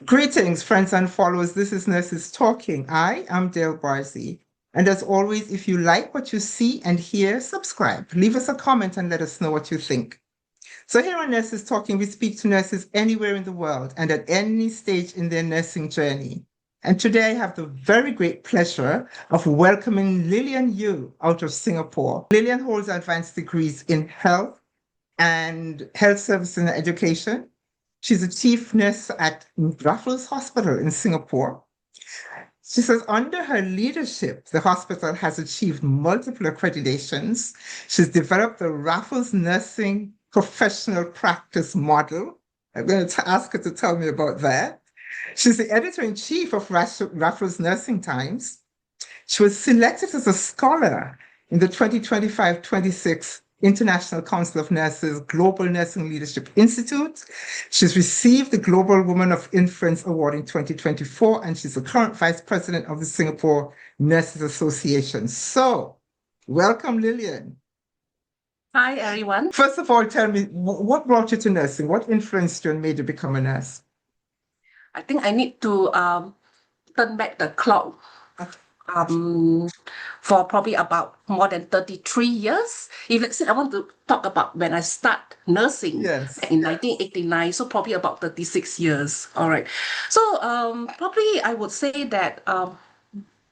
Greetings, friends and followers. This is Nurses Talking. I am Dale Barzy. And as always, if you like what you see and hear, subscribe. Leave us a comment and let us know what you think. So here on Nurses Talking, we speak to nurses anywhere in the world and at any stage in their nursing journey. And today I have the very great pleasure of welcoming Lilian Yew out of Singapore. Lilian holds advanced degrees in health and health service and education. She's a chief nurse at Raffles Hospital in Singapore. She says under her leadership, the hospital has achieved multiple accreditations. She's developed the Raffles Nursing Professional Practice Model. I'm going to ask her to tell me about that. She's the editor-in-chief of Raffles Nursing Times. She was selected as a scholar in the 2025-26 International Council of Nurses Global Nursing Leadership Institute. She's received the Global Woman of Influence Award in 2024, and she's the current vice president of the Singapore Nurses Association. So, welcome, Lillian. Hi, everyone. First of all, tell me, what brought you to nursing? What influenced you and made you become a nurse? I think I need to turn back the clock for probably about more than 33 years. If let's say I want to talk about when I start nursing Yes. in 1989, so probably about 36 years. All right. So probably I would say that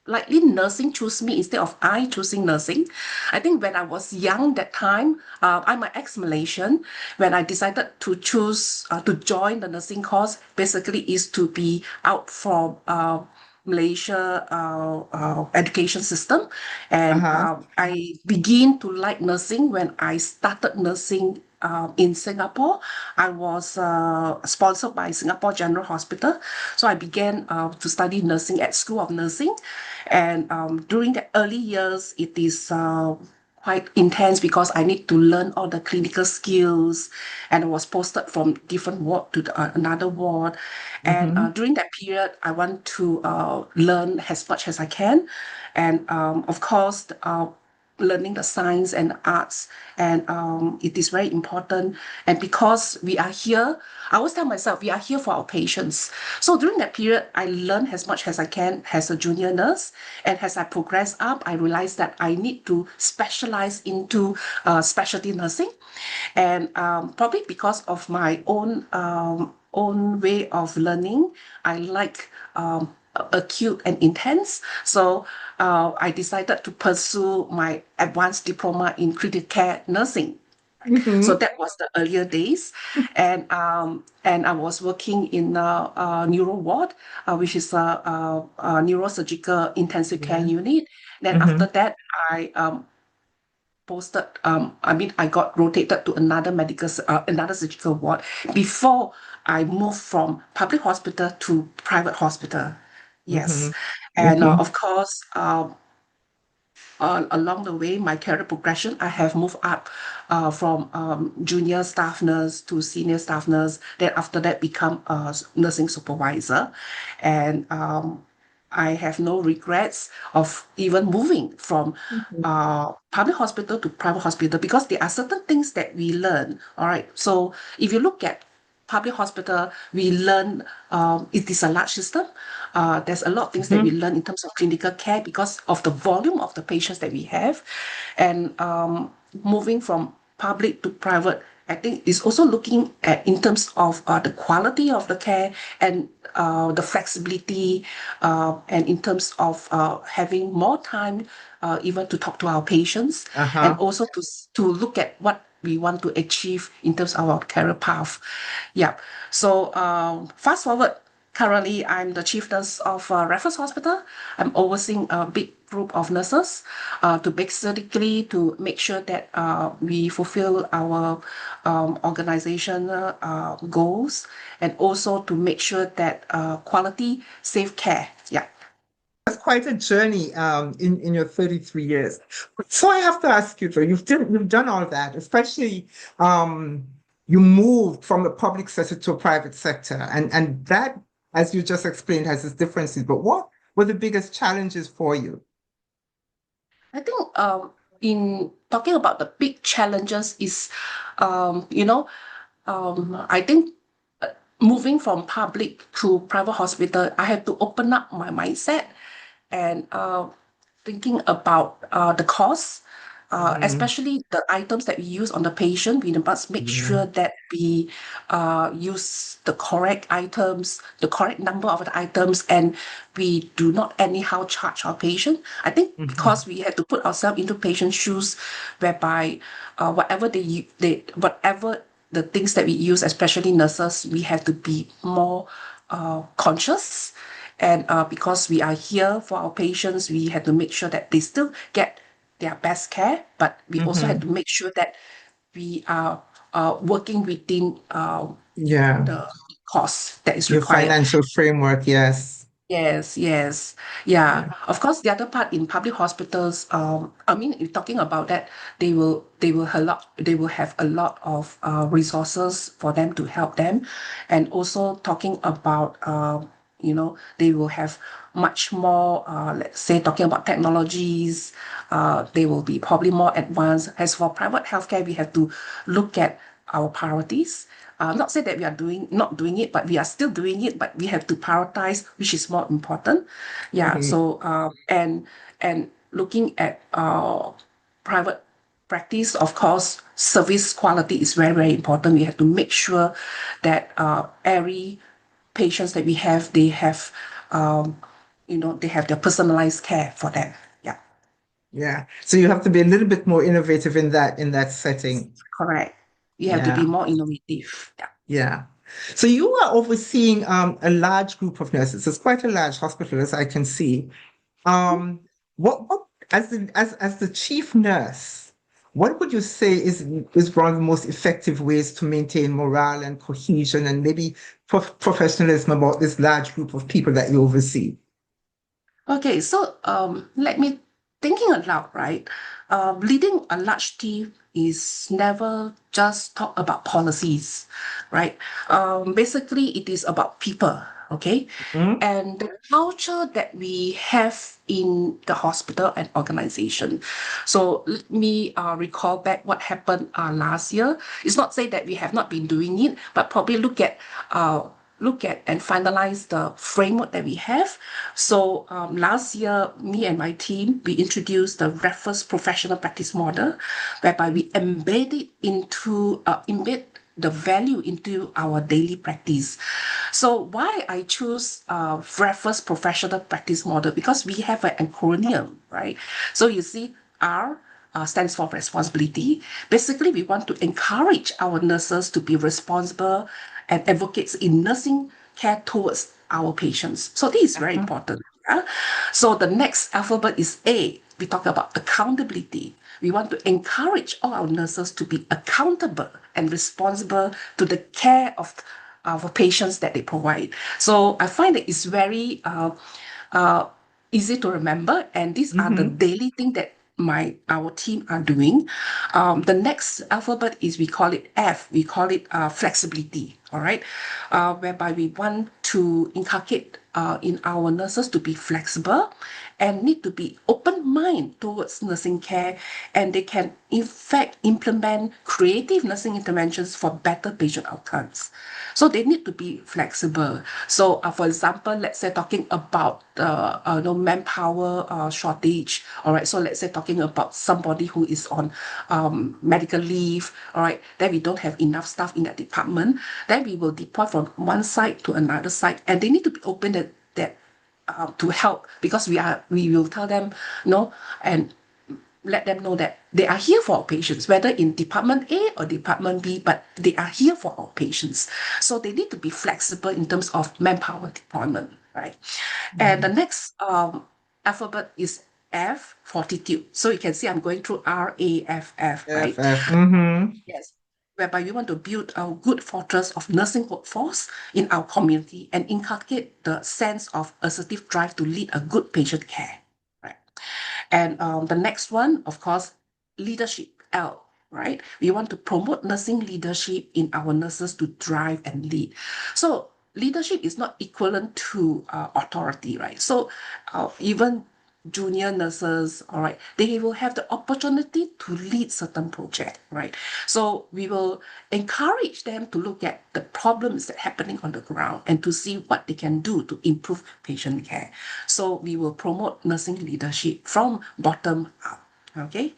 likely nursing chose me instead of I choosing nursing. I think when I was young that time, I'm an ex-Malaysian. When I decided to choose to join the nursing course, basically is to be out from Malaysia education system, and I begin to like nursing when I started nursing in Singapore. I was sponsored by Singapore General Hospital, so I began to study nursing at School of Nursing, and during the early years, it is quite intense because I need to learn all the clinical skills, and I was posted from different ward to another ward. And during that period, I want to learn as much as I can. And of course, learning the science and arts, and it is very important. And because we are here, I always tell myself we are here for our patients. So during that period, I learned as much as I can as a junior nurse, and as I progress up, I realized that I need to specialize into specialty nursing. And probably because of my own way of learning, I like acute and intense. So I decided to pursue my advanced diploma in critical care nursing. So that was the earlier days, and I was working in a neuro ward, which is a neurosurgical intensive care unit. Then after that, I posted. I got rotated to another surgical ward before I moved from public hospital to private hospital. Yes, and of course, along the way, my career progression, I have moved up from junior staff nurse to senior staff nurse. Then after that, become a nursing supervisor, and I have no regrets of even moving from public hospital to private hospital, because there are certain things that we learn. All right, so if you look at public hospital, we learn it is a large system. There's a lot of things that we learn in terms of clinical care because of the volume of the patients that we have. And moving from public to private, I think is also looking at in terms of the quality of the care, and the flexibility, and in terms of having more time even to talk to our patients, and also to look at what we want to achieve in terms of our career path. Yeah. So fast forward, currently I'm the chief nurse of Raffles Hospital. I'm overseeing a big group of nurses to basically to make sure that we fulfill our organizational goals, and also to make sure that quality, safe care. Yeah. That's quite a journey in your 33 years. So I have to ask you, though, you've done all that, especially you moved from the public sector to a private sector, and that, as you just explained, has its differences. But what were the biggest challenges for you? I think in talking about the big challenges is, I think moving from public to private hospital, I had to open up my mindset and thinking about the cost, Mhm. especially the items that we use on the patient. We must make Yeah. sure that we use the correct items, the correct number of the items, and we do not anyhow charge our patient. I think Mhm. because we had to put ourselves into patient's shoes, whereby whatever whatever the things that we use, especially nurses, we have to be more conscious. And because we are here for our patients, we had to make sure that they still get their best care, but we also had to Mhm. make sure that we are working within Yeah. the cost that is Your required. financial framework, yes. Yes, yes. Yeah. Yeah. Of course, the other part in public hospitals, I mean, if talking about that, they will have a lot of resources for them to help them. And also talking about they will have much more let's say talking about technologies, they will be probably more advanced. As for private healthcare, we have to look at our priorities. Not say that we are not doing it, but we are still doing it. But we have to prioritize which is more important. Yeah. Mhm. So and looking at private practice, of course, service quality is very very important. We have to make sure that every patients that we have, they have they have their personalized care for them. Yeah. Yeah. So you have to be a little bit more innovative in that setting. Correct. You have to be Yeah. more innovative. Yeah. Yeah. So you are overseeing a large group of nurses. It's quite a large hospital, as I can see. Um, what as the chief nurse, what would you say is one of the most effective ways to maintain morale and cohesion and maybe professionalism about this large group of people that you oversee? Okay, so let me thinking aloud, right? Leading a large team is never just talk about policies, right? Basically, it is about people, okay? Mhm. And the culture that we have in the hospital and organization. So let me recall back what happened last year. It's not say that we have not been doing it, but probably look at and finalize the framework that we have. So last year, me and my team, we introduced the Raffles professional practice model, whereby we embed the value into our daily practice. So why I choose Raffles professional practice model? Because we have an acronym, right? So you see, R stands for responsibility. Basically, we want to encourage our nurses to be responsible and advocates in nursing care towards our patients. So this is very Uh-huh. important. Yeah? So the next alphabet is A. We talk about accountability. We want to encourage all our nurses to be accountable and responsible to the care of our patients that they provide. So I find that it's very uh, easy to remember, and these are the Mhm. daily thing that our team are doing. The next alphabet is we call it F. We call it flexibility. All right, whereby we want to inculcate in our nurses to be flexible and need to be open mind towards nursing care, and they can in fact implement creative nursing interventions for better patient outcomes. So they need to be flexible. So for example, let's say talking about no manpower shortage. All right, so let's say talking about somebody who is on medical leave. All right, then we don't have enough staff in that department, then we will deploy from one site to another site, and they need to be open that to help, because we will tell them no, and let them know that they are here for our patients, whether in department A or department B, but they are here for our patients. So they need to be flexible in terms of manpower deployment, right? And the Mhm. next alphabet is F, fortitude. So you can see I'm going through RAFF, right? FF. Mhm. Yes. Whereby we want to build a good fortress of nursing workforce in our community and inculcate the sense of assertive drive to lead a good patient care. Right. And the next one, of course, leadership, L, right? We want to promote nursing leadership in our nurses to drive and lead. So leadership is not equivalent to authority, right? So even junior nurses, all right, they will have the opportunity to lead certain project, right? So we will encourage them to look at the problems that are happening on the ground and to see what they can do to improve patient care. So we will promote nursing leadership from bottom up. Okay.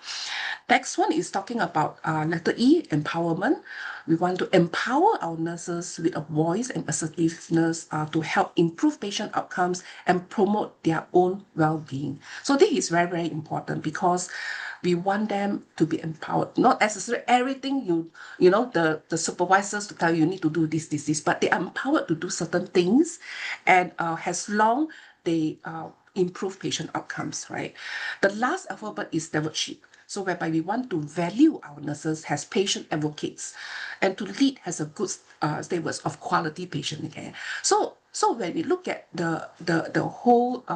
Next one is talking about letter E, empowerment. We want to empower our nurses with a voice and assertiveness to help improve patient outcomes and promote their own well-being. So this is very, very important because we want them to be empowered. Not necessarily everything you know, the supervisors to tell you, you need to do this, but they are empowered to do certain things, and as long they improve patient outcomes, right? The last alphabet is stewardship. So whereby we want to value our nurses as patient advocates and to lead as a good stewards of quality patient care. So when we look at the whole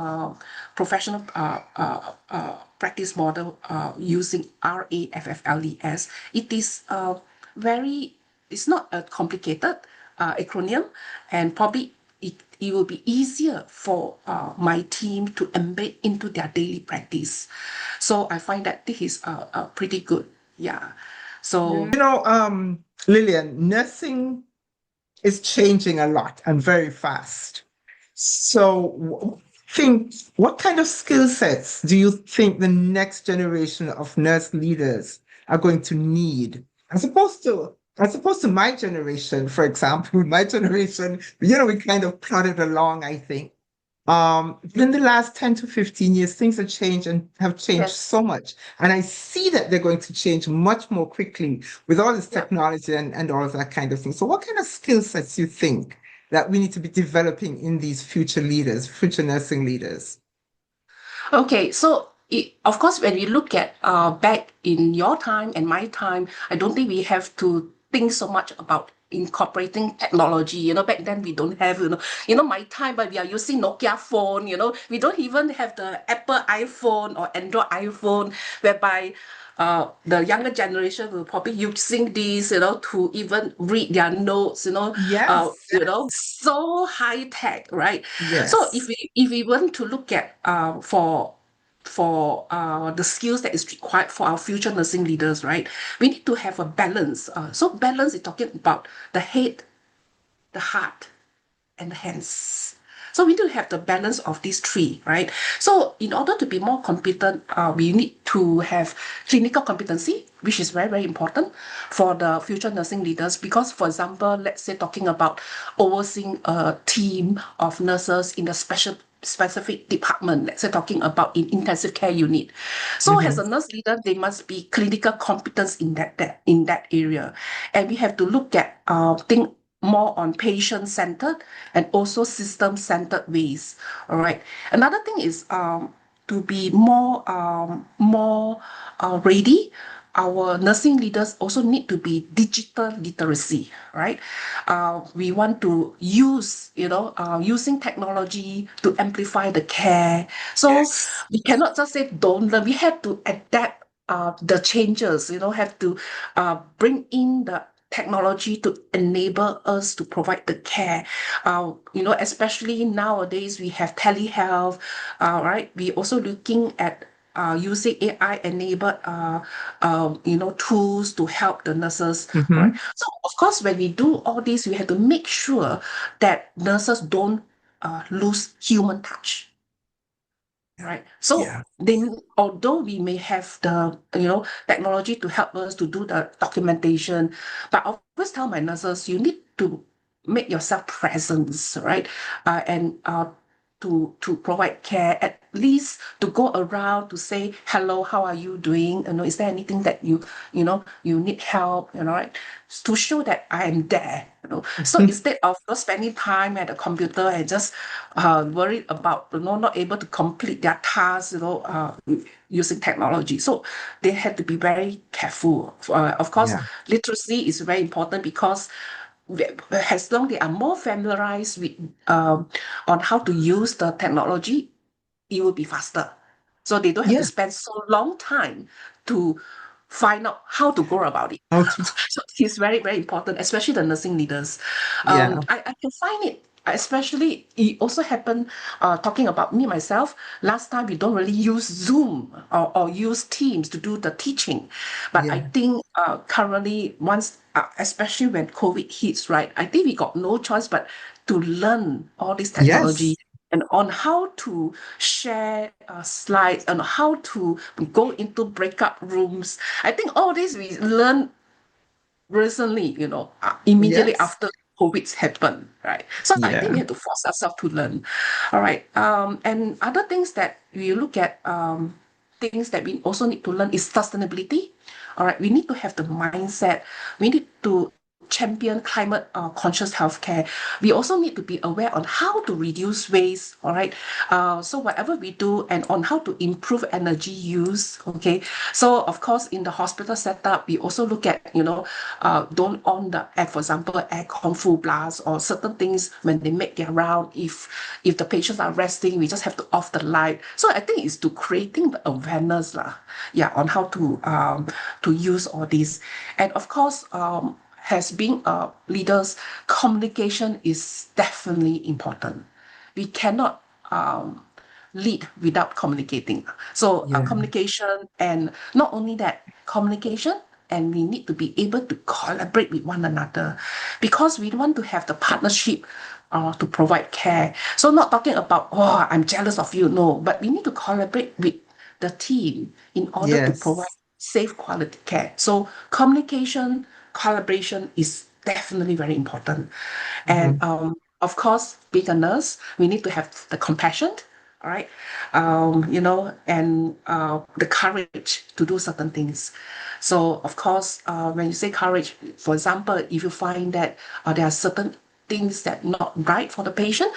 professional practice model using RAFFLES, it is it's not a complicated acronym, and probably it will be easier for my team to embed into their daily practice. So I find that this is pretty good. Yeah. So Lillian, nursing is changing a lot and very fast. So, what kind of skill sets do you think the next generation of nurse leaders are going to need, as opposed to my generation, for example? My generation, we kind of plodded along, I think. In the last 10 to 15 years, things have changed and have changed yes, so much. And I see that they're going to change much more quickly with all this yeah. technology and all of that kind of thing. So what kind of skill sets you think that we need to be developing in these future leaders, future nursing leaders? Okay, so of course, when we look at back in your time and my time, I don't think we have to think so much about incorporating technology. Back then we don't have, my time, but we are using Nokia phone. We don't even have the Apple iPhone or Android iPhone, whereby the younger generation will probably using these, to even read their notes, Yes, so high tech, right? So if yes. we want to look at for the skills that is required for our future nursing leaders, right? We need to have a balance. So balance is talking about the head, the heart, and the hands. So we need to have the balance of these three, right? So in order to be more competent, we need to have clinical competency, which is very, very important for the future nursing leaders. Because, for example, let's say talking about overseeing a team of nurses in a specific department, let's say talking about in intensive care unit. So as Mhm. a nurse leader, they must be clinical competence in that area, and we have to look at think more on patient-centered and also system-centered ways. All right. Another thing is to be more ready. Our nursing leaders also need to be digital literacy, right? We want to use, using technology to amplify the care. So Yes. we cannot just say don't learn. We have to adapt the changes, have to bring in the technology to enable us to provide the care. Especially nowadays we have telehealth, right? We also looking at using AI-enabled, tools to help the nurses, right? Mhm. So of course, when we do all this, we have to make sure that nurses don't lose human touch, right? So Yeah. then, although we may have the technology to help us to do the documentation, but I always tell my nurses, you need to make yourself presence, right? And to provide care, at least to go around to say hello, how are you doing? Is there anything that you need help? Right? To show that I am there. So instead of spending time at the computer and just worried about not able to complete their tasks, using technology. So they had to be very careful. Of course, Yeah. literacy is very important because as long they are more familiarized with on how to use the technology, it will be faster. So they don't have to Yeah. spend so long time to find out how to go about it. How to, So it's very, very important, especially the nursing leaders. yeah. I can find it especially it also happened talking about me myself. Last time we don't really use Zoom or use Teams to do the teaching, but I Yeah. think currently once especially when COVID hits, right, I think we got no choice but to learn all this technology Yes. and on how to share slides and how to go into breakup rooms. I think all this we learn recently, immediately Yes. after COVID's happened, right? So I think Yeah. we have to force ourselves to learn. All right. And other things that we look at, things that we also need to learn is sustainability. All right. We need to have the mindset. We need to champion climate conscious healthcare. We also need to be aware on how to reduce waste. All right. So whatever we do and on how to improve energy use. Okay. So of course, in the hospital setup, we also look at, don't on the air, for example, aircon full blast or certain things when they make their round. If the patients are resting, we just have to off the light. So I think it's to creating the awareness lah, yeah, on how to use all these. And of course, has been leaders, communication is definitely important. We cannot lead without communicating. So Yeah. communication, and not only that, communication, and we need to be able to collaborate with one another because we want to have the partnership to provide care. So not talking about, oh, I'm jealous of you, no, but we need to collaborate with the team in order to provide Yes. safe quality care. So communication, collaboration is definitely very important. And Mhm. of course, being a nurse, we need to have the compassion, all right, and the courage to do certain things. So of course, when you say courage, for example, if you find that there are certain things that not right for the patient,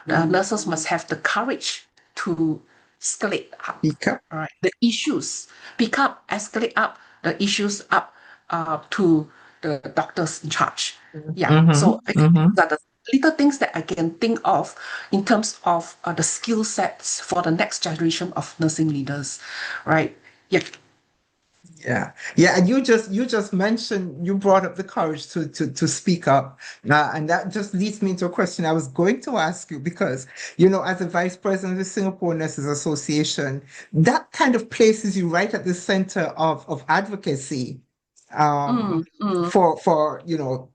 nurses must have the courage to escalate up, Speak up. all right, the issues, pick up, escalate up the issues up to the doctors in charge. Yeah, so Mm-hmm. I think Mm-hmm. these are the little things that I can think of in terms of the skill sets for the next generation of nursing leaders, right? Yeah. Yeah, yeah, and you just mentioned you brought up the courage to speak up, and that just leads me into a question I was going to ask you because as a vice president of the Singapore Nurses Association, that kind of places you right at the center of advocacy, Mm, mm, for for your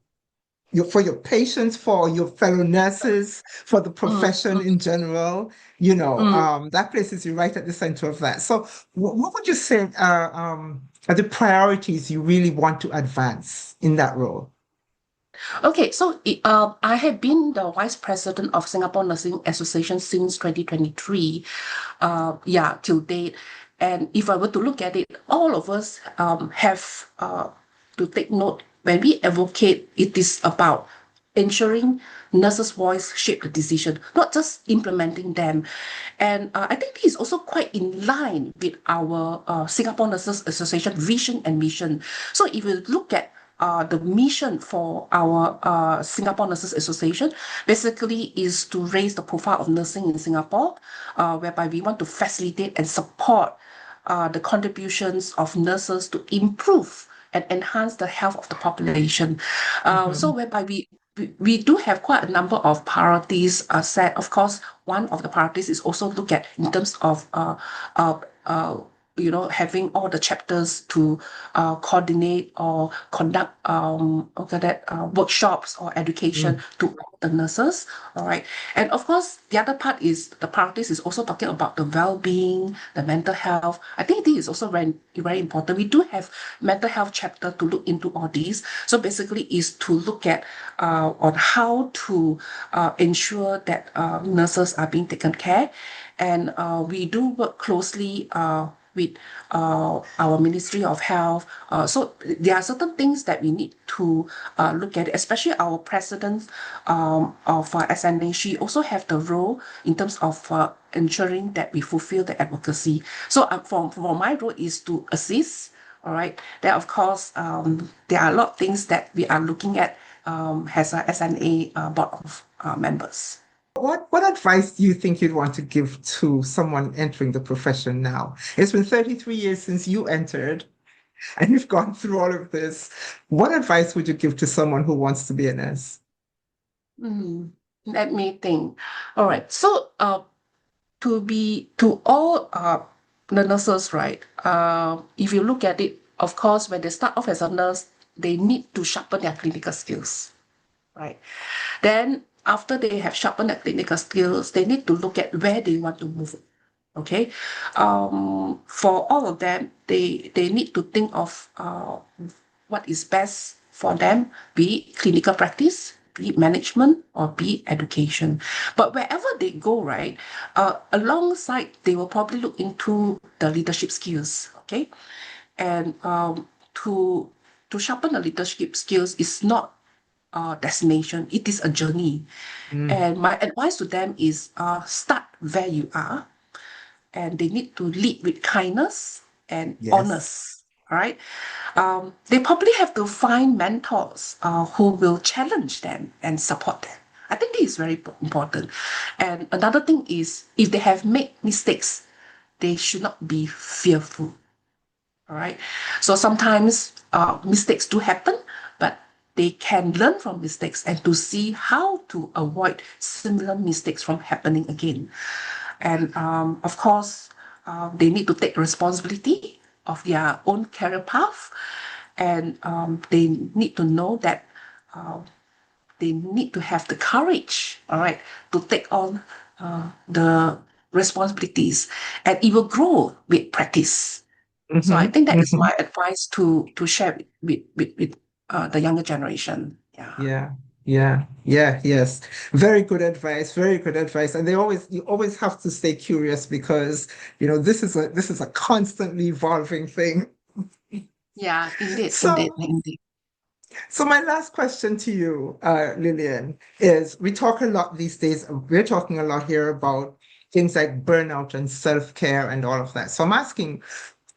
patients, for your fellow nurses, for the mm, profession mm, in general, mm. that places you right at the center of that. So, what would you say are the priorities you really want to advance in that role? Okay, so I have been the vice president of Singapore Nursing Association since 2023, yeah, till date. And if I were to look at it, all of us have to take note when we advocate, it is about ensuring nurses' voice shape the decision, not just implementing them. And I think this is also quite in line with our Singapore Nurses Association vision and mission. So if you look at the mission for our Singapore Nurses Association basically is to raise the profile of nursing in Singapore, whereby we want to facilitate and support the contributions of nurses to improve and enhance the health of the population. So Mhm. whereby we do have quite a number of priorities set. Of course, one of the priorities is also look at in terms of uh, uh, having all the chapters to coordinate or conduct workshops or education Mm. to all the nurses. All right, and of course, the other part is the priorities is also talking about the well-being, the mental health. I think this is also very very important. We do have mental health chapter to look into all these. So basically, is to look at on how to ensure that nurses are being taken care, and we do work closely with our Ministry of Health. So there are certain things that we need to look at, especially our president of SNA. She also have the role in terms of ensuring that we fulfill the advocacy. So for my role is to assist. All right. Then of course there are a lot of things that we are looking at as a SNA board of members. What advice do you think you'd want to give to someone entering the profession now? It's been 33 years since you entered, and you've gone through all of this. What advice would you give to someone who wants to be a nurse? Mm. Let me think. All right. So, to all the nurses, right? If you look at it, of course, when they start off as a nurse, they need to sharpen their clinical skills, right? Then after they have sharpened their clinical skills, they need to look at where they want to move. Okay, for all of them, they need to think of what is best for them, be it clinical practice, be it management, or be it education. But wherever they go, right, alongside, they will probably look into the leadership skills. Okay, and to sharpen the leadership skills is not a destination; it is a journey. Mm, And my advice to them is start where you are, and they need to lead with kindness and yes. honest. All right. They probably have to find mentors who will challenge them and support them. I think this is very important. And another thing is, if they have made mistakes, they should not be fearful. All right. So sometimes mistakes do happen, but they can learn from mistakes and to see how to avoid similar mistakes from happening again. And of course, they need to take responsibility of their own career path, and they need to know that they need to have the courage, all right, to take on the responsibilities, and it will grow with practice. So I Hmm. think that is Hmm. my advice to share with the younger generation. Yeah. Yeah, yes. Very good advice, very good advice. And you always have to stay curious because, this is a constantly evolving thing. Yeah, indeed, indeed, So, indeed. so my last question to you, Lillian, is we talk a lot these days, we're talking a lot here about things like burnout and self-care and all of that. So I'm asking,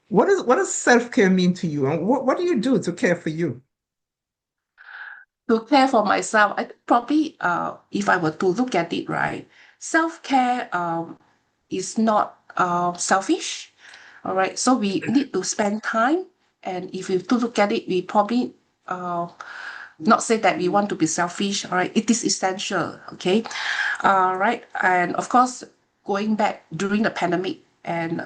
what does self-care mean to you? And what do you do to care for you? To care for myself, I think probably if I were to look at it right, self-care is not selfish. All right. So we need to spend time. And if you to look at it, we probably not say that we want to be selfish. All right. It is essential. Okay. Right. And of course, going back during the pandemic and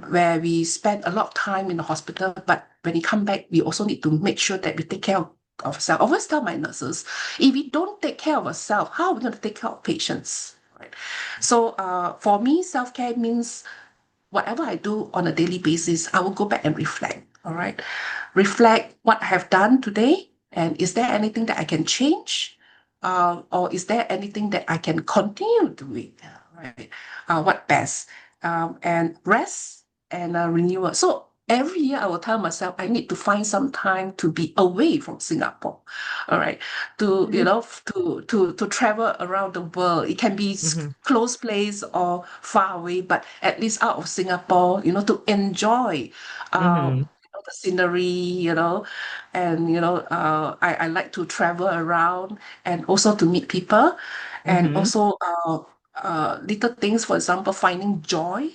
where we spend a lot of time in the hospital, but when we come back, we also need to make sure that we take care of ourselves. I always tell my nurses, if we don't take care of ourselves, how are we going to take care of patients? Right. So for me, self-care means whatever I do on a daily basis, I will go back and reflect. All right. Reflect what I have done today. And is there anything that I can change? Or is there anything that I can continue doing? Right. What best? And rest and renewal. So every year I will tell myself I need to find some time to be away from Singapore. All right. To Mhm. to travel around the world. It can be Hmm. close place or far away, but at least out of Singapore, to enjoy Hmm. the scenery, and I like to travel around and also to meet people, and Hmm. also little things, for example, finding joy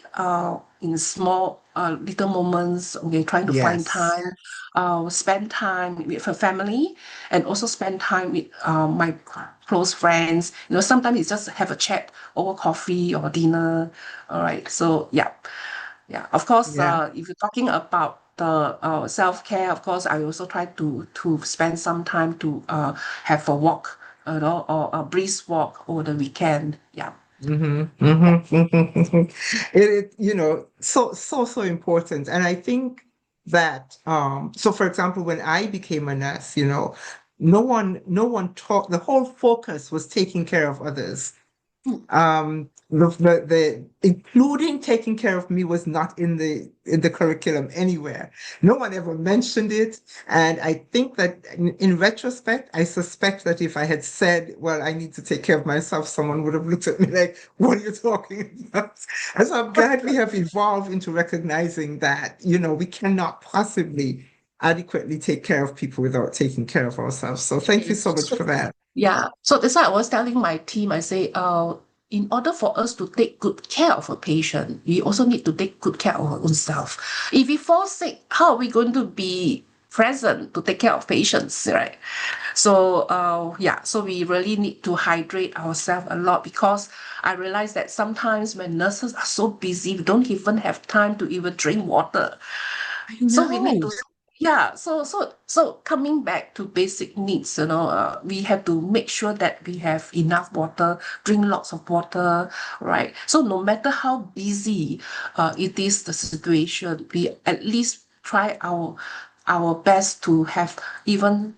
in small little moments. Okay, trying to find Yes. time, spend time with her family, and also spend time with my close friends. Sometimes it's just have a chat over coffee or dinner. All right. So yeah, yeah. Of course, Yeah. if you're talking about the self-care, of course, I also try to spend some time to have a walk, or a brisk walk over the weekend. Yeah. Hmm. Hmm. Hmm. So important. And I think that, so for example, when I became a nurse, no one taught, the whole focus was taking care of others. Mm. The including taking care of me was not in the curriculum anywhere. No one ever mentioned it, and I think that in retrospect, I suspect that if I had said, "Well, I need to take care of myself," someone would have looked at me like, "What are you talking about?" And so I'm glad we have evolved into recognizing that we cannot possibly adequately take care of people without taking care of ourselves. So thank you so much So for that. yeah, so that's why I was telling my team, I say, in order for us to take good care of a patient, we also need to take good care of our own self. If we fall sick, how are we going to be present to take care of patients, right? So yeah, so we really need to hydrate ourselves a lot, because I realize that sometimes when nurses are so busy, we don't even have time to even drink water. I So we need know. to, yeah. So coming back to basic needs, we have to make sure that we have enough water, drink lots of water, right? So no matter how busy it is the situation, we at least try our best to have even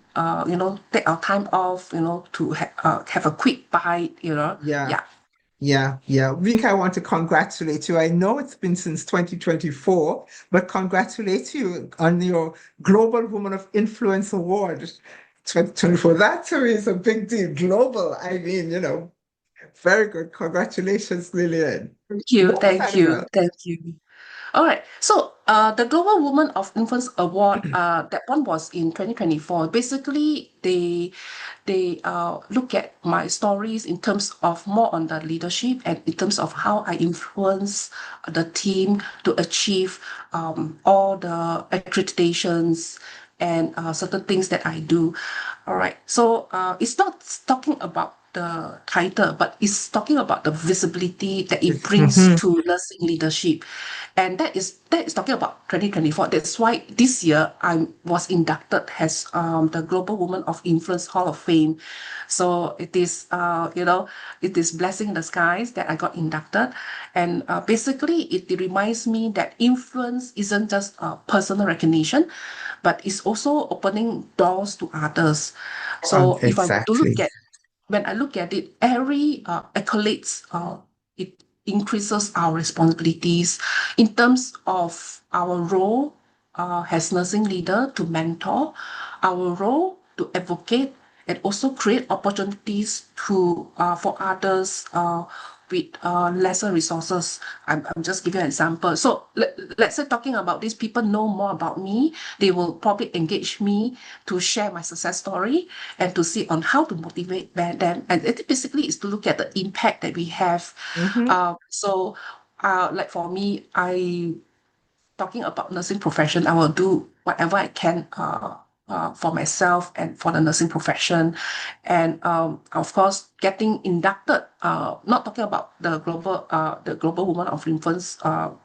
take our time off, to have a quick bite, Yeah. yeah. Yeah. Vika, I want to congratulate you. I know it's been since 2024, but congratulate you on your Global Woman of Influence Award 2024. That to me is a big deal. Global. I mean, very good. Congratulations, Lillian. Thank you, What was thank that you, about? thank you. All right. So, the Global Woman of Influence Award, that one was in 2024. Basically, they look at my stories in terms of more on the leadership and in terms of how I influence the team to achieve all the accreditations and certain things that I do. All right. So it's not talking about the title, but it's talking about the visibility that it brings Mhm. to nursing leadership. And that is talking about 2024. That's why this year I was inducted as the Global Woman of Influence Hall of Fame. So it is blessing in the skies that I got inducted. And basically, it reminds me that influence isn't just personal recognition, but it's also opening doors to others. So if I were to Exactly. when I look at it, every accolades, it increases our responsibilities in terms of our role as nursing leader to mentor, our role to advocate, and also create opportunities to for others with lesser resources. I'm just giving an example. So let's say talking about this, people know more about me. They will probably engage me to share my success story and to see on how to motivate them. And it basically is to look at the impact that we have. Hmm. Like for me, I talking about nursing profession, I will do whatever I can for myself and for the nursing profession. And of course, getting inducted, not talking about the Global Woman of Influence of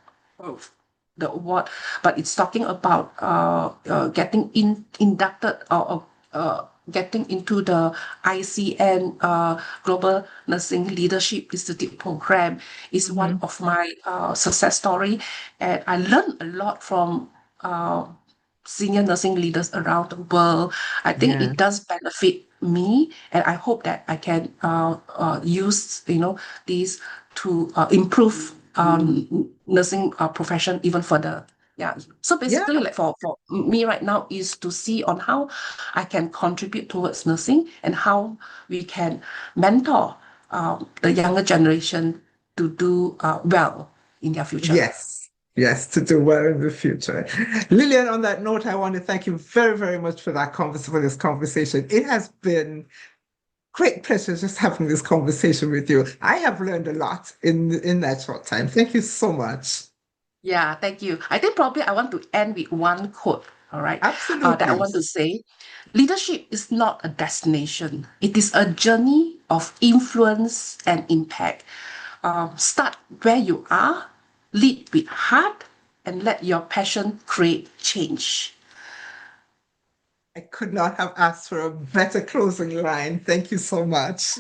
the award, but it's talking about getting inducted or getting into the ICN Global Nursing Leadership Institute program is one Hmm. of my success story, and I learned a lot from uh, senior nursing leaders around the world. I think Yeah. it does benefit me, and I hope that I can use these to improve nursing profession even further. Yeah. So Yeah. basically, like for me right now is to see on how I can contribute towards nursing and how we can mentor the younger generation to do well in their future. Yes, yes, to do well in the future. Lillian, on that note, I want to thank you very, very much for for this conversation. It has been great pleasure just having this conversation with you. I have learned a lot in that short time. Thank you so much. Yeah, thank you. I think probably I want to end with one quote, all right, that I Absolutely. want to say. Leadership is not a destination, it is a journey of influence and impact. Start where you are, lead with heart, and let your passion create change. I could not have asked for a better closing line. Thank you so much.